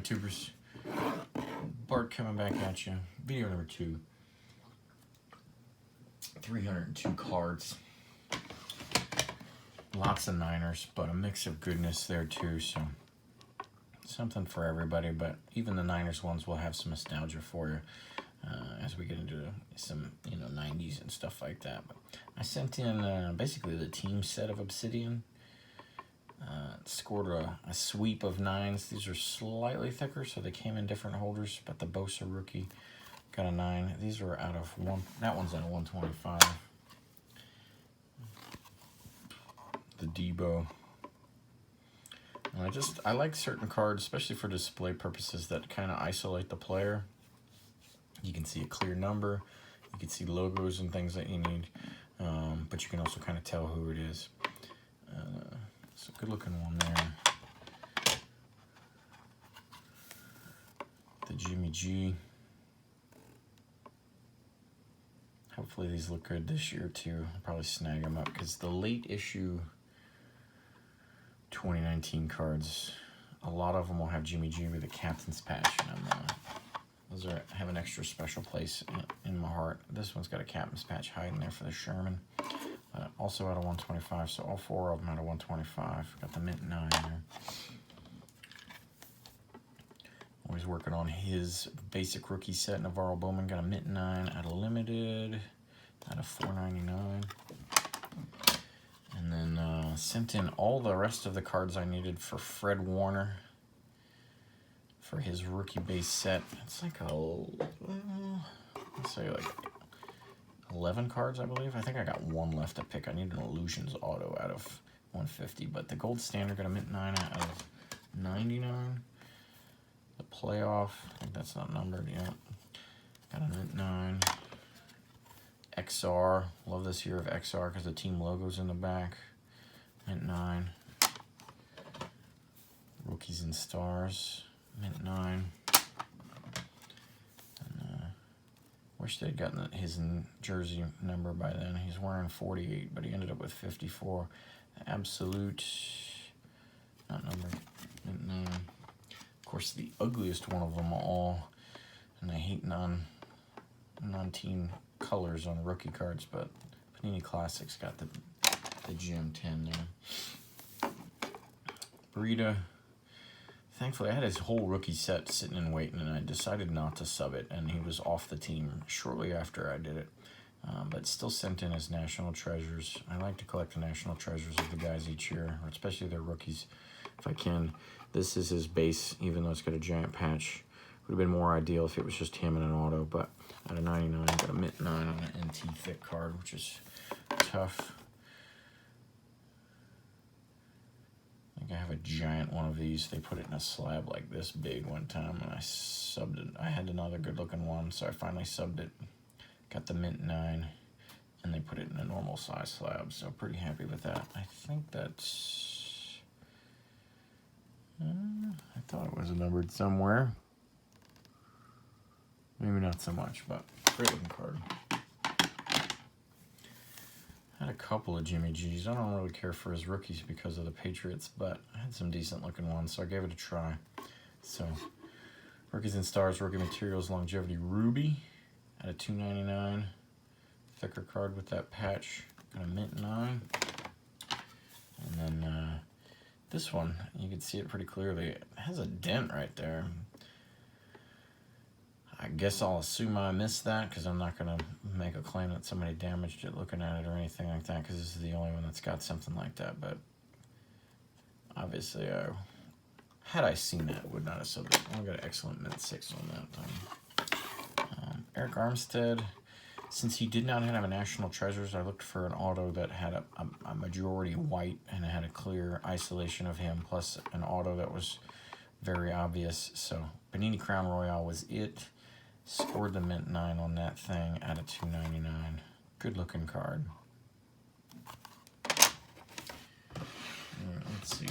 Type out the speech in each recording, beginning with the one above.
tubers. Bart coming back at you. Video number 2. 302 cards. Lots of Niners, but a mix of goodness there too, so something for everybody, but even the Niners ones will have some nostalgia for you as we get into some, 90s and stuff like that. But I sent in basically the team set of Obsidian. Scored a sweep of 9s. These are slightly thicker, so they came in different holders, but the Bosa rookie got a 9. These are out of one. That one's out of 125. The Debo. And I like certain cards, especially for display purposes, that kind of isolate the player. You can see a clear number. You can see logos and things that you need, but you can also kind of tell who it is. It's a good looking one there. The Jimmy G. Hopefully these look good this year too. I'll probably snag them up because the late issue 2019 cards, a lot of them will have Jimmy G with a captain's patch, and those have an extra special place in my heart. This one's got a captain's patch hiding there for the Sherman. Also out of 125, so all 4 of them out of 125. Got the mint 9 there. Always working on his basic rookie set. Navarro Bowman got a mint 9 out of limited, out of 499. And then sent in all the rest of the cards I needed for Fred Warner for his rookie base set. It's like let's say like 11 cards, I believe. I think I got 1 left to pick. I need an Illusions auto out of 150, but the gold standard got a mint 9 out of 99. The playoff, I think that's not numbered yet. Got a mint 9. XR, love this year of XR because the team logo's in the back. Mint 9. Rookies and Stars, mint 9. Wish they'd gotten his jersey number by then. He's wearing 48, but he ended up with 54. Absolute, not numbered, mint 9. Of course, the ugliest one of them all, and I hate non-team colors on rookie cards, but Panini Classics got the Gem 10 there. Burita. Thankfully, I had his whole rookie set sitting and waiting, and I decided not to sub it, and he was off the team shortly after I did it. But still sent in his National Treasures. I like to collect the National Treasures of the guys each year, especially their rookies, if I can. This is his base, even though it's got a giant patch. Would have been more ideal if it was just him and an auto, but out of 99, got a mint 9 on an NT thick card, which is tough. I think I have a giant one of these. They put it in a slab like this big one time, and I subbed it. I had another good looking one, so I finally subbed it. Got the mint 9, and they put it in a normal size slab, so pretty happy with that. I think that's... I thought it was numbered somewhere. Maybe not so much, but great looking card. Had a couple of Jimmy G's. I don't really care for his rookies because of the Patriots, but I had some decent looking ones, so I gave it a try. So, Rookies and Stars, Rookie Materials, Longevity Ruby at a $2.99. Thicker card with that patch. Got a mint 9. And then this one, you can see it pretty clearly. It has a dent right there. I guess I'll assume I missed that because I'm not going to make a claim that somebody damaged it looking at it or anything like that, because this is the only one that's got something like that. But obviously, had I seen that, would not have subbed it. I got an excellent mint 6 on that. Eric Armstead, since he did not have a National Treasures, I looked for an auto that had a majority white and it had a clear isolation of him, plus an auto that was very obvious. So Panini Crown Royale was it. Scored the mint 9 on that thing out of $2.99. Good looking card. Let's see.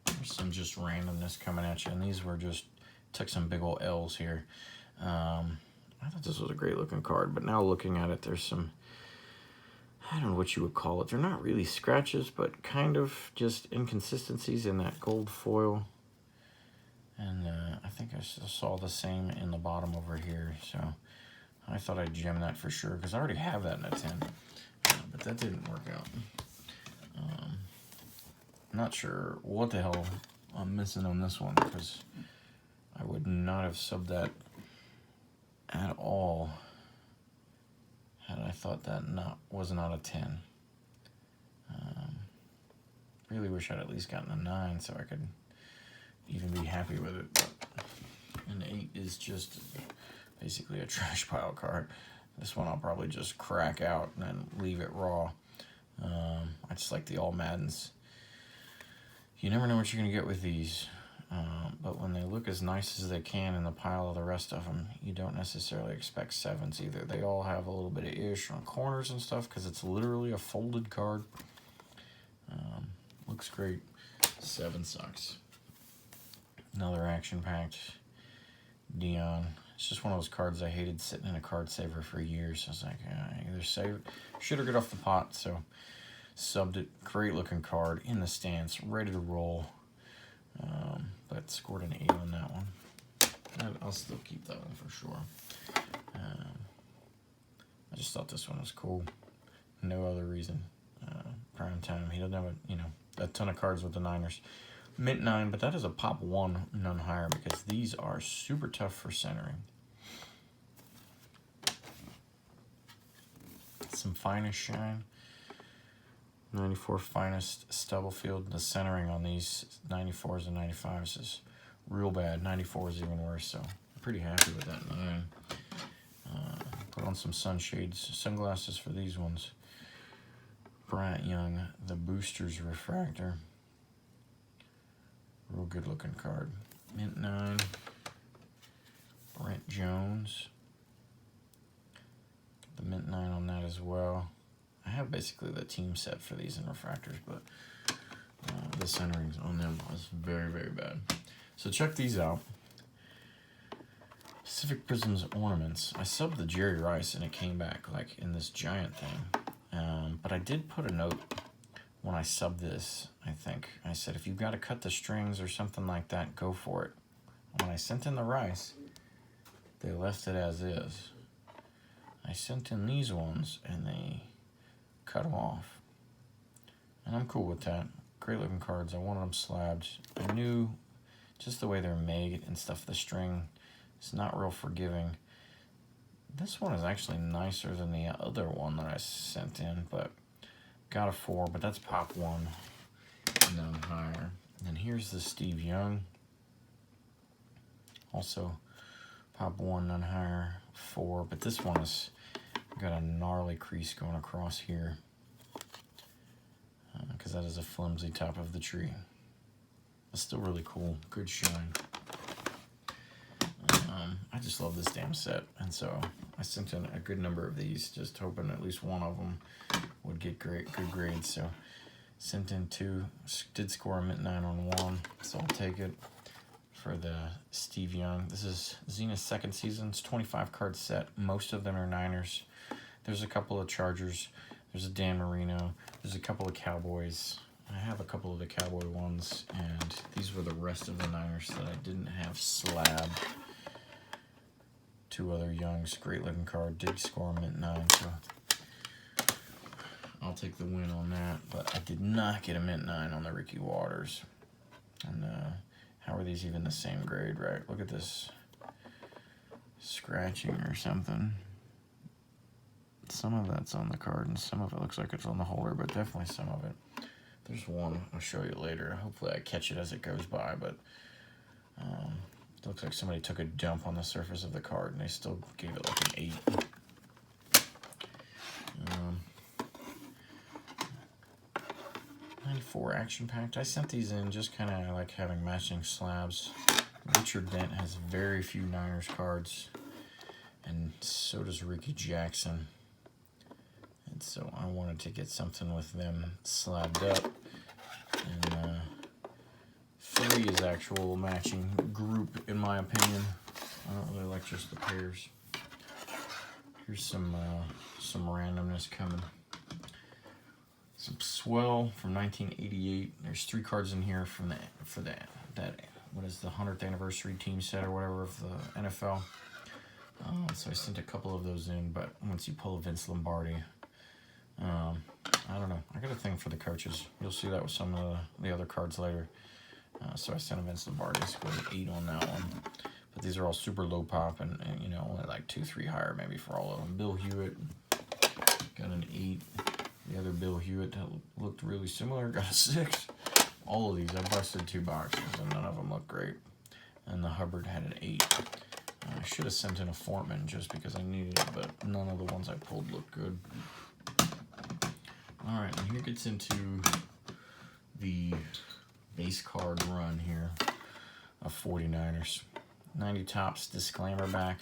There's some just randomness coming at you, and these were just, took some big old L's here. I thought this was a great looking card, but now looking at it, there's some, I don't know what you would call it. They're not really scratches, but kind of just inconsistencies in that gold foil. And I saw the same in the bottom over here, so I thought I'd gem that for sure, because I already have that in a 10, but that didn't work out. Not sure what the hell I'm missing on this one, because I would not have subbed that at all had I thought that was not a 10. Really wish I'd at least gotten a 9 so I could even be happy with it. But an 8 is just basically a trash pile card. This one I'll probably just crack out and then leave it raw. I just like the all Maddens. You never know what you're going to get with these. But when they look as nice as they can in the pile of the rest of them, you don't necessarily expect 7s either. They all have a little bit of ish on corners and stuff because it's literally a folded card. Looks great. 7 sucks. Another action-packed Dion. It's just one of those cards I hated sitting in a card saver for years. I was like, either save it, shoot or get off the pot. So subbed it. Great looking card in the stance, ready to roll. But scored an 8 on that one. I'll still keep that one for sure. I just thought this one was cool. No other reason. Prime time. He doesn't have a ton of cards with the Niners. Mint 9, but that is a pop 1, none higher, because these are super tough for centering. Some finest shine. 94 finest Stubblefield. The centering on these 94s and 95s is real bad. 94 is even worse, so I'm pretty happy with that 9. Put on some sunshades, sunglasses for these ones. Bryant Young, the Boosters Refractor. Real good looking card. Mint 9. Brent Jones. Get the mint 9 on that as well. I have basically the team set for these in refractors, but the centering on them was very, very bad. So check these out. Pacific Prisms Ornaments. I subbed the Jerry Rice and it came back like in this giant thing. But I did put a note when I subbed this, I think. I said, if you've got to cut the strings or something like that, go for it. When I sent in the Rice, they left it as is. I sent in these ones and they cut them off. And I'm cool with that. Great looking cards. I wanted them slabbed. I knew just the way they're made and stuff, the string is not real forgiving. This one is actually nicer than the other one that I sent in, but got a 4, but that's pop 1, none higher. And here's the Steve Young. Also pop 1, none higher, 4, but this one has got a gnarly crease going across here because that is a flimsy top of the tree. It's still really cool, good shine. I just love this damn set, and so I sent in a good number of these, just hoping at least one of them would get good grades. So sent in 2, did score a mint 9 on 1, so I'll take it for the Steve Young. This is Zenith's second season. It's 25 card set. Most of them are Niners. There's a couple of Chargers. There's a Dan Marino. There's a couple of Cowboys. I have a couple of the Cowboy ones, and these were the rest of the Niners that I didn't have slabbed. 2 other Youngs, great looking card, did score a mint 9, so I'll take the win on that. But I did not get a mint 9 on the Ricky Waters. And how are these even the same grade, right? Look at this scratching or something. Some of that's on the card and some of it looks like it's on the holder, but definitely some of it. There's one I'll show you later. Hopefully I catch it as it goes by, but it looks like somebody took a dump on the surface of the card and they still gave it like an 8. 94 action-packed. I sent these in just kind of like having matching slabs. Richard Dent has very few Niners cards, and so does Ricky Jackson. And so I wanted to get something with them slabbed up. And 3 is actual matching group, in my opinion. I don't really like just the pairs. Here's some randomness coming. Some swell from 1988. There's 3 cards in here from that what is the 100th anniversary team set or whatever of the NFL. So I sent a couple of those in, but once you pull a Vince Lombardi, I don't know. I got a thing for the coaches. You'll see that with some of the other cards later. So I sent a Vince Lombardi. I scored an 8 on that one. But these are all super low pop and you know, only like 2, 3 higher maybe for all of them. Bill Hewitt got an 8. The other Bill Hewitt that looked really similar got a 6. All of these, I busted 2 boxes and none of them looked great. And the Hubbard had an 8. I should have sent in a Foreman just because I needed it, but none of the ones I pulled looked good. Alright, and here gets into the base card run here of 49ers. 90 tops, disclaimer back.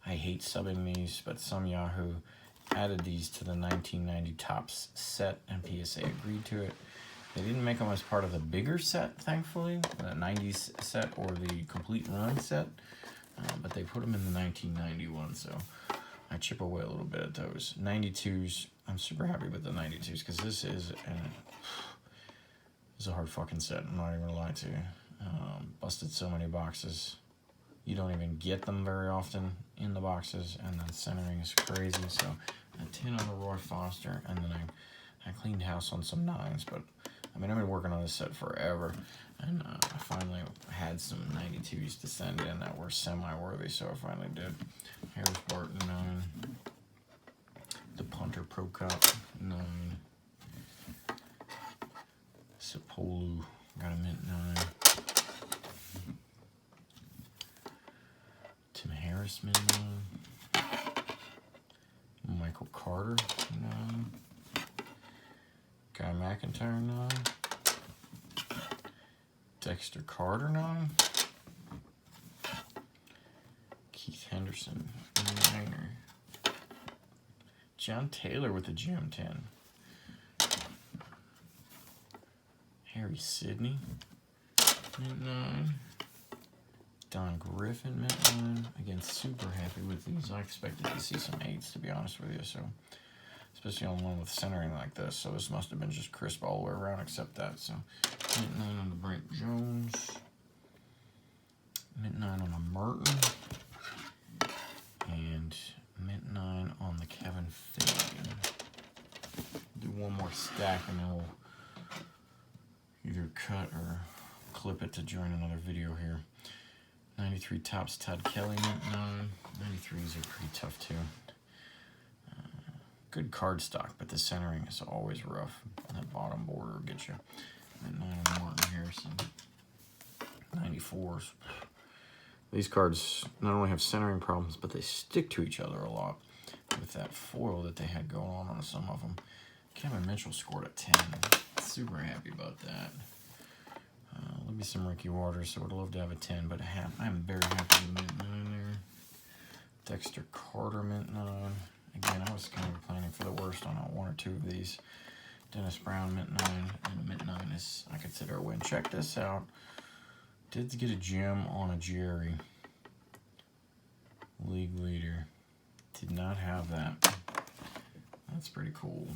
I hate subbing these, but some Yahoo added these to the 1990 tops set and PSA agreed to it. They didn't make them as part of the bigger set, thankfully, the 90s set or the complete run set, but they put them in the 1991, so I chip away a little bit at those. 92s, I'm super happy with the 92s because this is a hard fucking set, I'm not even gonna lie to you. Busted so many boxes. You don't even get them very often in the boxes, and then centering is crazy. So a 10 on the Roy Foster, and then I cleaned house on some 9s, but I mean, I've been working on this set forever, and I finally had some 92s to send in that were semi-worthy, so I finally did. Harris Barton 9, the Punter Pro Cup 9, Sepolu got a mint 9, Tim Harris mint 9, Michael Carter 9. Guy McIntyre 9, Dexter Carter 9, Keith Henderson 9er, John Taylor with the Gem 10, Harry Sidney mint 9, Don Griffin mint 9. Again, super happy with these. I expected to see some 8s, to be honest with you, so especially on one with centering like this, so this must have been just crisp all the way around except that. So mint 9 on the Brent Jones, mint 9 on the Merton, and mint 9 on the Kevin Fagan. Do one more stack and then we'll either cut or clip it to join another video here. 93 tops, Todd Kelly mint 9. 93s are pretty tough too. Good card stock, but the centering is always rough. That bottom border will get you. And 9 on Martin Harrison. 94s. These cards not only have centering problems, but they stick to each other a lot with that foil that they had going on some of them. Kevin Mitchell scored a 10. Super happy about that. Let me some Ricky Waters, so I'd love to have a 10, but I'm very happy with mint 9 there. Dexter Carter mint 9. Again, I was kind of planning for the worst on 1 or 2 of these. Dennis Brown mint 9, and a mint 9 is, I consider a win. Check this out. Did get a gem on a Jerry. League leader. Did not have that. That's pretty cool.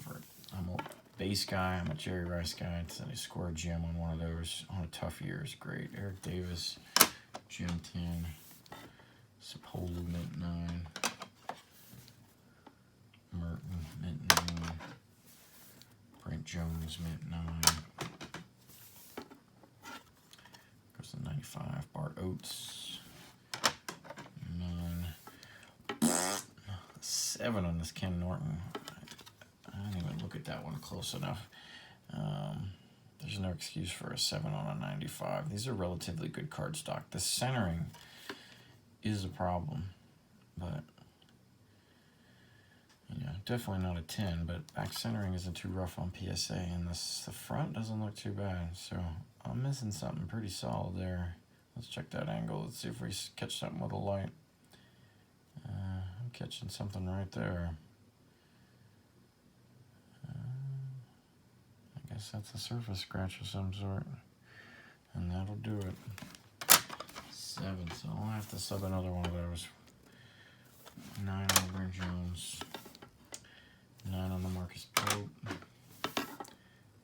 I'm a base guy, I'm a Jerry Rice guy, so I score a gem on one of those on a tough year is great. Eric Davis, gem 10. Sepolu mint 9. Merton mint 9. Brent Jones mint 9. Goes to 95. Bart Oates 9. 7 on this Ken Norton. I didn't even look at that one close enough. There's no excuse for a 7 on a 95. These are relatively good card stock. The centering is a problem, but yeah, definitely not a 10, but back centering isn't too rough on PSA, and the front doesn't look too bad, so I'm missing something pretty solid there. Let's check that angle. Let's see if we catch something with a light. I'm catching something right there. I guess that's a surface scratch of some sort, and that'll do it. 7, so I'll have to sub another one of those. 9 on the Brent Jones. 9 on the Marcus Pope.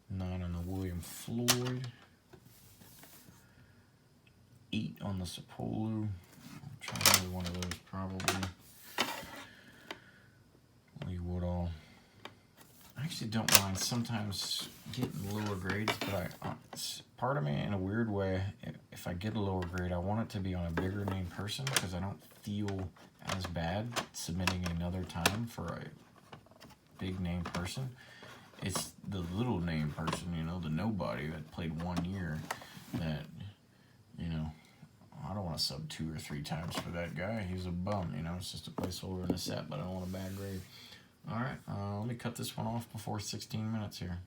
9 on the William Floyd. 8 on the Sapolu. I'll try another one of those probably. Lee Woodall. I actually don't mind sometimes getting lower grades, but part of me, in a weird way, if I get a lower grade, I want it to be on a bigger name person because I don't feel as bad submitting another time for a big name person. It's the little name person, you know, the nobody that played 1 year that, you know, I don't want to sub 2 or 3 times for that guy. He's a bum, you know, it's just a placeholder in a set, but I don't want a bad grade. All right, let me cut this one off before 16 minutes here.